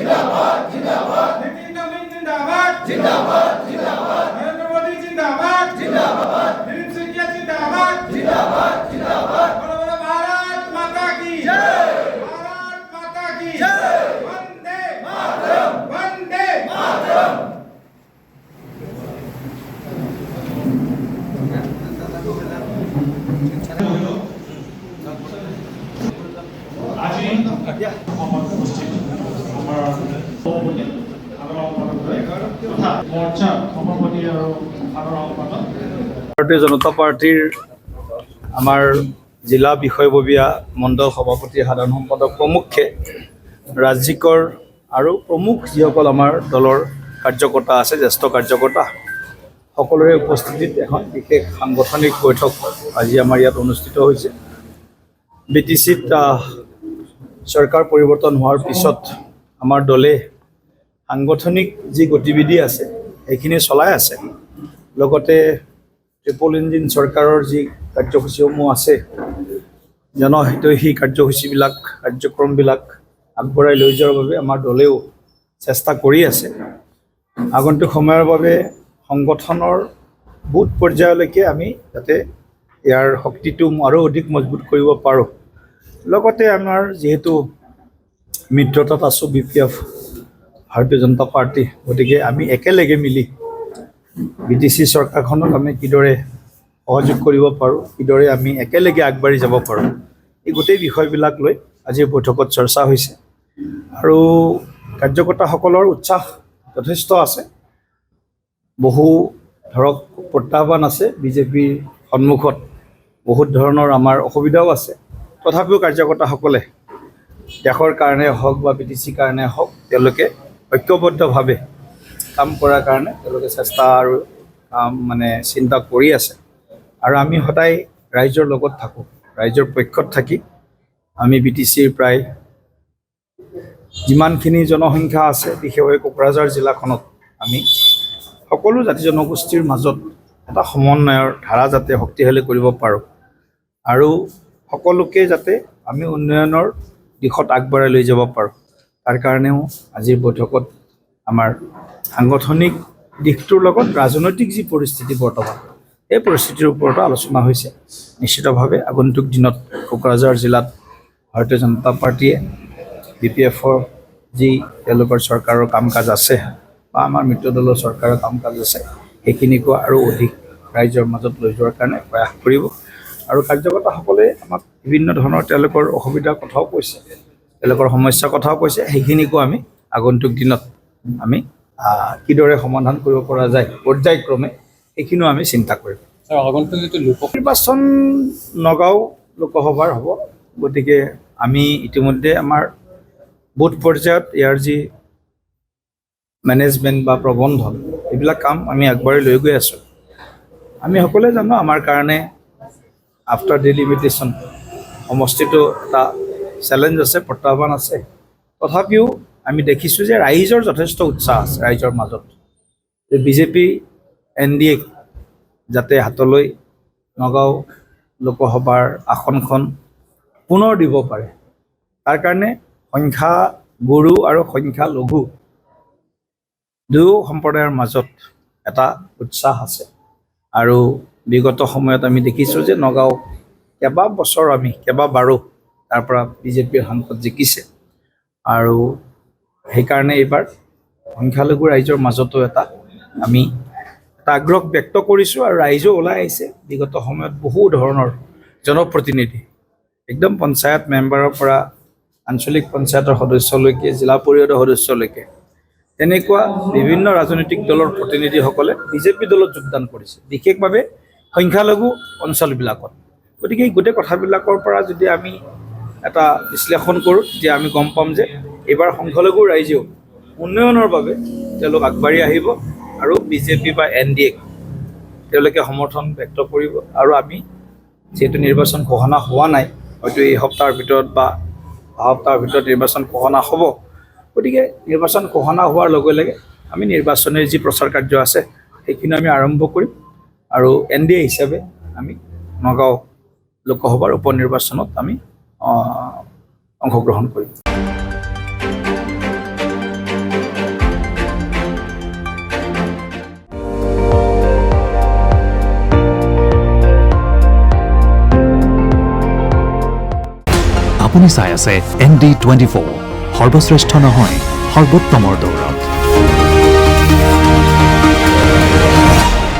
जिंदाबाद जिंदाबाद नितिन नवीन जिंदाबाद जिंदाबाद जिंदाबाद नरेंद्र मोदी जिंदाबाद जिंदाबाद दिलीप सिंह जिंदाबाद जिंदाबाद जिंदाबाद बोलो बोलो भारत माता की जय भारत माता की जय वंदे मातरम वंदे मातरम ভাৰতীয় জনতা পাৰ্টিৰ আমাৰ জিলা বিষয়ববীয়া মণ্ডল সভাপতি সাধাৰণ সম্পাদক প্ৰমুখ্যে ৰাজ্যিকৰ আৰু প্ৰমুখ যিসকল আমাৰ দলৰ কাৰ্যকৰ্তা আছে জ্যেষ্ঠ কাৰ্যকৰ্তা সকলোৰে উপস্থিতিত এখন বিশেষ সাংগঠনিক বৈঠক আজি আমাৰ ইয়াত অনুষ্ঠিত হৈছে। BTCত চৰকাৰ পৰিৱৰ্তন হোৱাৰ পিছত আমাৰ দলে সাংগঠনিক যি গতিবিধি আছে সেইখিনি চলাই আছে, লগতে ট্ৰিপল ইঞ্জিন চৰকাৰৰ যি কাৰ্যসূচীসমূহ আছে জনহিতৈষী কাৰ্যসূচীবিলাক কাৰ্যক্ৰমবিলাক আগবঢ়াই লৈ যোৱাৰ বাবে আমাৰ দলেও চেষ্টা কৰি আছে। আগন্তুক সময়ৰ বাবে সংগঠনৰ বুথ পৰ্যায়লৈকে আমি যাতে ইয়াৰ শক্তিটো আৰু অধিক মজবুত কৰিব পাৰোঁ। লগতে আমাৰ যিহেতু মিত্ৰতাত আছোঁ BPF ভাৰতীয় জনতা পাৰ্টি, গতিকে আমি একেলগে মিলি BTC চৰকাৰখনক আমি কিদৰে সহযোগ কৰিব পাৰোঁ, কিদৰে আমি একেলগে আগবাঢ়ি যাব পাৰোঁ, এই গোটেই বিষয়বিলাক লৈ আজিৰ বৈঠকত চৰ্চা হৈছে। আৰু কাৰ্যকৰ্তাসকলৰ উৎসাহ যথেষ্ট আছে। বহু ধৰক প্ৰত্যাহ্বান আছে, বিজেপিৰ সন্মুখত বহুত ধৰণৰ আমাৰ অসুবিধাও আছে, তথাপিও কাৰ্যকৰ্তাসকলে দেশৰ কাৰণে হওক বা BTCৰ কাৰণে হওক তেওঁলোকে ঐক্যবদ্ধভাৱে কাম কৰাৰ কাৰণে তেওঁলোকে চেষ্টা আৰু চিন্তা কৰি আছে। আৰু আমি সদায় ৰাইজৰ লগত থাকোঁ, ৰাইজৰ পক্ষত থাকি আমি BTCৰ প্ৰায় যিমানখিনি জনসংখ্যা আছে বিশেষকৈ কোকৰাঝাৰ জিলাখনত আমি সকলো জাতি জনগোষ্ঠীৰ মাজত এটা সমন্বয়ৰ ধাৰা যাতে শক্তিশালী কৰিব পাৰোঁ আৰু সকলোকে যাতে আমি উন্নয়নৰ দিশত আগবঢ়াই লৈ যাব পাৰোঁ, তাৰ কাৰণেও আজিৰ বৈঠকত আমাৰ সাংগঠনিক দিশটোৰ লগত ৰাজনৈতিক যি পৰিস্থিতি বৰ্তমান এই পৰিস্থিতিৰ ওপৰতো আলোচনা হৈছে। নিশ্চিতভাৱে আগন্তুক দিনত কোকৰাঝাৰ জিলাত ভাৰতীয় জনতা পাৰ্টীয়ে BPFৰ যি তেওঁলোকৰ চৰকাৰৰ কাম কাজ আছে বা আমাৰ মিত্ৰ দলৰ চৰকাৰৰ কাম কাজ আছে সেইখিনিকো আৰু অধিক ৰাইজৰ মাজত লৈ যোৱাৰ কাৰণে প্ৰয়াস কৰিব। আৰু কাৰ্যকৰ্তাসকলে আমাক বিভিন্ন ধৰণৰ তেওঁলোকৰ অসুবিধাৰ কথাও কৈছে, তেওঁলোকৰ সমস্যাৰ কথাও কৈছে, সেইখিনিকো আমি আগন্তুক দিনত আমি কিদৰে সমাধান কৰিব পৰা যায় পৰ্যায়ক্ৰমে সেইখিনিও আমি চিন্তা কৰিম। নিৰ্বাচন নগাঁও লোকসভাৰ হ'ব, গতিকে আমি ইতিমধ্যে আমাৰ বুথ পৰ্যায়ত ইয়াৰ যি মেনেজমেণ্ট বা প্ৰবন্ধন এইবিলাক কাম আমি আগবাঢ়ি লৈ গৈ আছোঁ। আমি সকলোৱে জানো আমাৰ কাৰণে আফটাৰ ডিলিমিটেশ্যন সমষ্টিটো এটা চেলেঞ্জ আছে, প্ৰত্যাহ্বান আছে, তথাপিও আমি দেখিছোঁ যে ৰাইজৰ যথেষ্ট উৎসাহ আছে ৰাইজৰ মাজত যে BJP NDA যাতে হাতলৈ নগাঁও লোকসভাৰ আসনখন পুনৰ দিব পাৰে, তাৰ কাৰণে সংখ্যা গুৰু আৰু সংখ্যা লঘু দুয়ো সম্প্ৰদায়ৰ মাজত এটা উৎসাহ আছে। আৰু বিগত সময়ত আমি দেখিছোঁ যে নগাঁও কেইবাবাৰো তাৰ পৰা BJPৰ সাংসদ জিকিছে, আৰু সেইকাৰণে এইবাৰ সংখ্যালঘু ৰাইজৰ মাজতো আমি এটা আগ্ৰহ ব্যক্ত কৰিছোঁ আৰু ৰাইজো ওলাই আহিছে। বিগত সময়ত বহু ধৰণৰ জনপ্ৰতিনিধি একদম পঞ্চায়ত মেম্বাৰৰ পৰা আঞ্চলিক পঞ্চায়তৰ সদস্যলৈকে জিলা পৰিষদৰ সদস্যলৈকে তেনেকুৱা বিভিন্ন ৰাজনৈতিক দলৰ প্ৰতিনিধিসকলে BJP দলত যোগদান কৰিছে, বিশেষভাৱে সংখ্যালঘু অঞ্চলবিলাকত। গতিকে এই গোটেই কথাবিলাকৰ পৰা যদি আমি এটা বিশ্লেষণ কৰোঁ তেতিয়া আমি গম পাম যে এইবাৰ সংখ্যালঘু ৰাইজেও উন্নয়নৰ বাবে তেওঁলোক আগবাঢ়ি আহিব আৰু BJP বা NDA তেওঁলোকে সমৰ্থন ব্যক্ত কৰিব। আৰু আমি যিহেতু নিৰ্বাচন ঘোষণা হোৱা নাই, হয়তো এই সপ্তাহৰ ভিতৰত বা অহা সপ্তাহৰ ভিতৰত নিৰ্বাচন ঘোষণা হ'ব, গতিকে নিৰ্বাচন ঘোষণা হোৱাৰ লগে লগে আমি নিৰ্বাচনৰ যি প্ৰচাৰ কাৰ্য আছে সেইখিনি আমি আৰম্ভ কৰিম আৰু NDA হিচাপে আমি নগাঁও লোকসভাৰ উপ নিৰ্বাচনত আমি অংশগ্ৰহণ কৰিম। আপুনি চাই আছে ND24 সৰ্বশ্ৰেষ্ঠ নহয় সৰ্বোত্তমৰ দৌৰ।